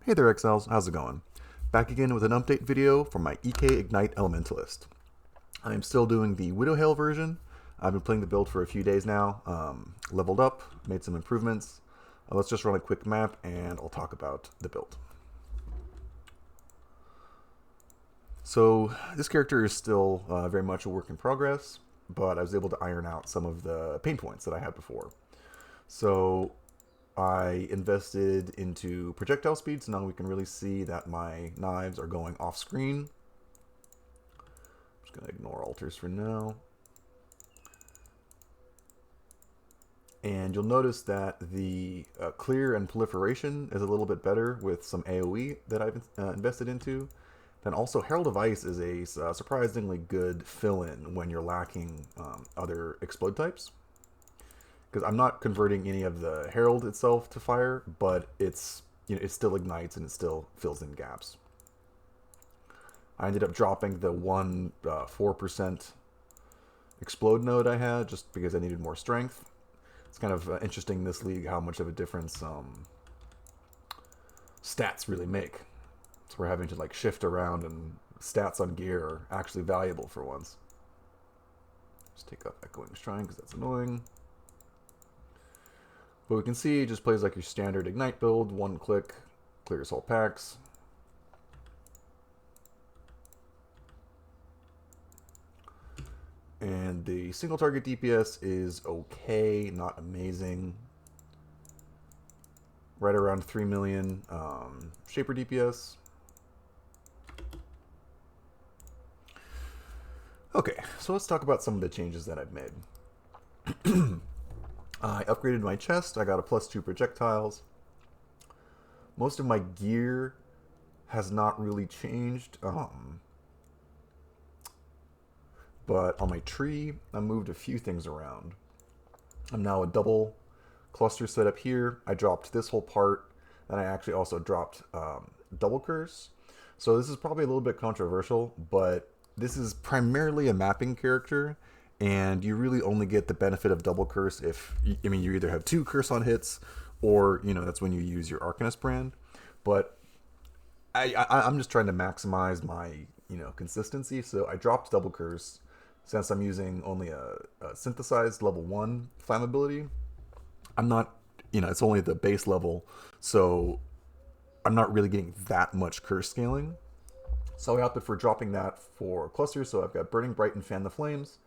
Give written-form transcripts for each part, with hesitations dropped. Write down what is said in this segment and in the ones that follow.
Hey there Exiles, how's it going? Back again with an update video for my EK Ignite Elementalist. I am still doing the Widowhail version. I've been playing the build for a few days now, leveled up, made some improvements. Let's just run a quick map and I'll talk about the build. So this character is still very much a work in progress, but I was able to iron out some of the pain points that I had before. So I invested into projectile speed, so now we can really see that my knives are going off screen. I'm just going to ignore alters for now. And you'll notice that the clear and proliferation is a little bit better with some AoE that I've invested into. Then also Herald of Ice is a surprisingly good fill-in when you're lacking other explode types. Because I'm not converting any of the Herald itself to fire, but it still ignites and it still fills in gaps. I ended up dropping the 4% explode node I had just because I needed more strength. It's kind of interesting in this league how much of a difference stats really make. So we're having to like shift around, and stats on gear are actually valuable for once. Just take off Echoing Shrine because that's annoying. But we can see it just plays like your standard Ignite build, one click, clears all packs. And the single target DPS is okay, not amazing. Right around 3 million Shaper DPS. Okay, so let's talk about some of the changes that I've made. I upgraded my chest. I got a +2 projectiles. Most of my gear has not really changed. But on my tree, I moved a few things around. I'm now a double cluster set up here. I dropped this whole part. Then I actually also dropped double curse. So this is probably a little bit controversial, but this is primarily a mapping character. And you really only get the benefit of double curse if, you either have 2 curse on hits, or, that's when you use your Arcanist brand. But I'm just trying to maximize my, consistency. So I dropped double curse since I'm using only a synthesized level 1 flammability. I'm not, it's only the base level. So I'm not really getting that much curse scaling. So I opted for dropping that for clusters. So I've got Burning Bright and Fan the Flames.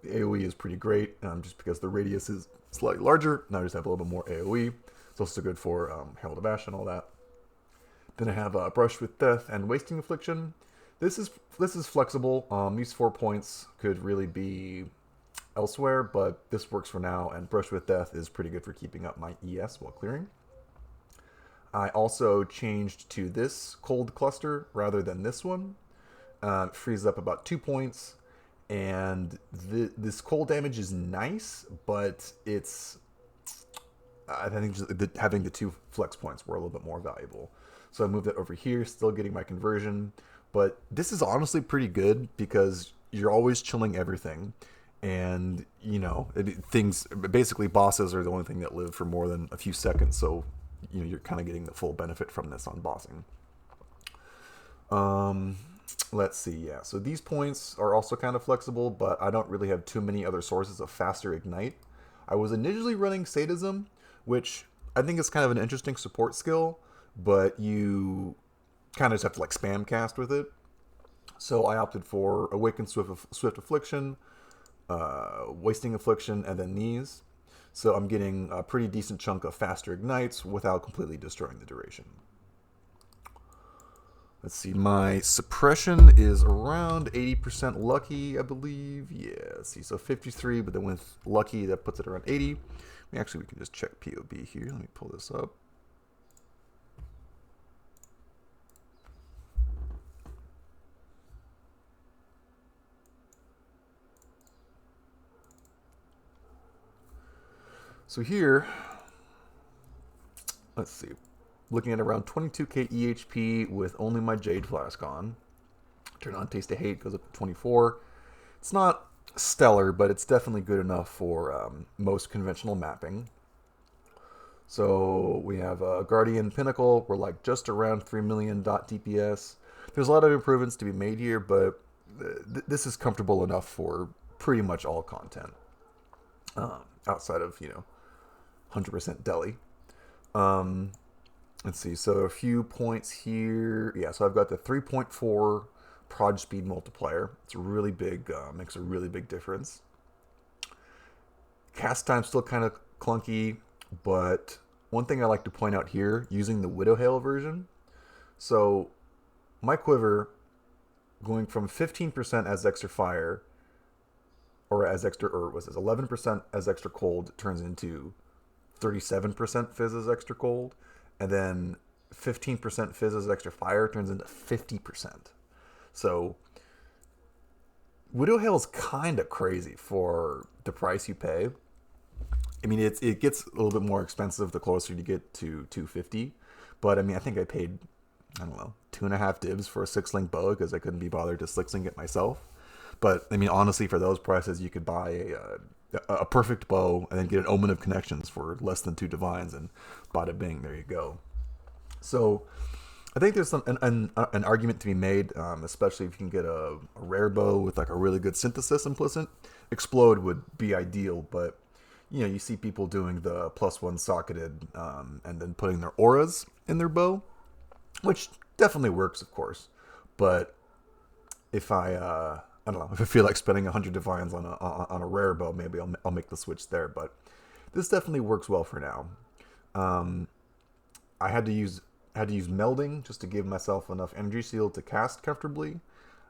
The AoE is pretty great, just because the radius is slightly larger. Now I just have a little bit more AoE. It's also good for Herald of Ash and all that. Then I have Brush with Death and Wasting Affliction. This is flexible. These 4 points could really be elsewhere, but this works for now, and Brush with Death is pretty good for keeping up my ES while clearing. I also changed to this cold cluster rather than this one. It frees up about 2 points. And this cold damage is nice, but I think just having the 2 flex points were a little bit more valuable. So I moved that over here, still getting my conversion. But this is honestly pretty good because you're always chilling everything. And, basically bosses are the only thing that live for more than a few seconds. So, you're kind of getting the full benefit from this on bossing. Let's see, yeah. So these points are also kind of flexible, but I don't really have too many other sources of faster ignite. I was initially running Sadism, which I think is kind of an interesting support skill, but you kind of just have to like spam cast with it. So I opted for Awaken Swift Affliction, Wasting Affliction, and then these. So I'm getting a pretty decent chunk of faster ignites without completely destroying the duration. Let's see, my suppression is around 80% lucky, I believe. Yeah, let's see, so 53, but then with lucky, that puts it around 80. Actually, we can just check POB here. Let me pull this up. So here, let's see. Looking at around 22k EHP with only my Jade Flask on. Turn on Taste of Hate, goes up to 24. It's not stellar, but it's definitely good enough for most conventional mapping. So we have a Guardian Pinnacle. We're like just around 3 million dot DPS. There's a lot of improvements to be made here, but this is comfortable enough for pretty much all content outside of 100% Delhi. Um, let's see. So a few points here. Yeah. So I've got the 3.4 prod speed multiplier. It's really big. Makes a really big difference. Cast time still kind of clunky, but one thing I like to point out here, using the Widow Hail version. So my quiver going from 15% as extra fire, or as extra, or was this 11% as extra cold, turns into 37% fizz as extra cold, and then 15% fizz as extra fire turns into 50%. So Widow Hail is kind of crazy for the price you pay. I mean, it gets a little bit more expensive the closer you get to 250, but I mean, I think I paid, I don't know, 2.5 divs for a 6-link bow because I couldn't be bothered to 6-link it myself. But I mean, honestly, for those prices, you could buy a perfect bow and then get an Omen of Connections for less than 2 divines, and bada bing, there you go. So I think there's an argument to be made, especially if you can get a rare bow with like a really good synthesis implicit. Explode would be ideal, but you see people doing the +1 socketed and then putting their auras in their bow, which definitely works, of course. But if I don't know, if I feel like spending 100 divines on a rare bow, maybe I'll make the switch there. But this definitely works well for now. I had to use melding just to give myself enough energy seal to cast comfortably.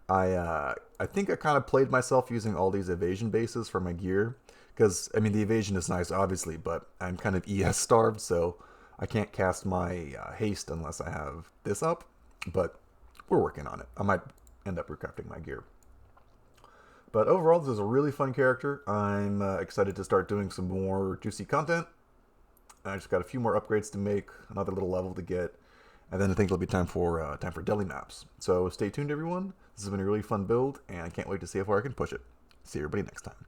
I think I kind of played myself using all these evasion bases for my gear, because I mean the evasion is nice obviously, but I'm kind of ES starved, so I can't cast my haste unless I have this up. But we're working on it. I might end up recrafting my gear. But overall, this is a really fun character. I'm excited to start doing some more juicy content. I just got a few more upgrades to make, another little level to get, and then I think it'll be time for Delhi maps. So stay tuned, everyone. This has been a really fun build, and I can't wait to see how far I can push it. See everybody next time.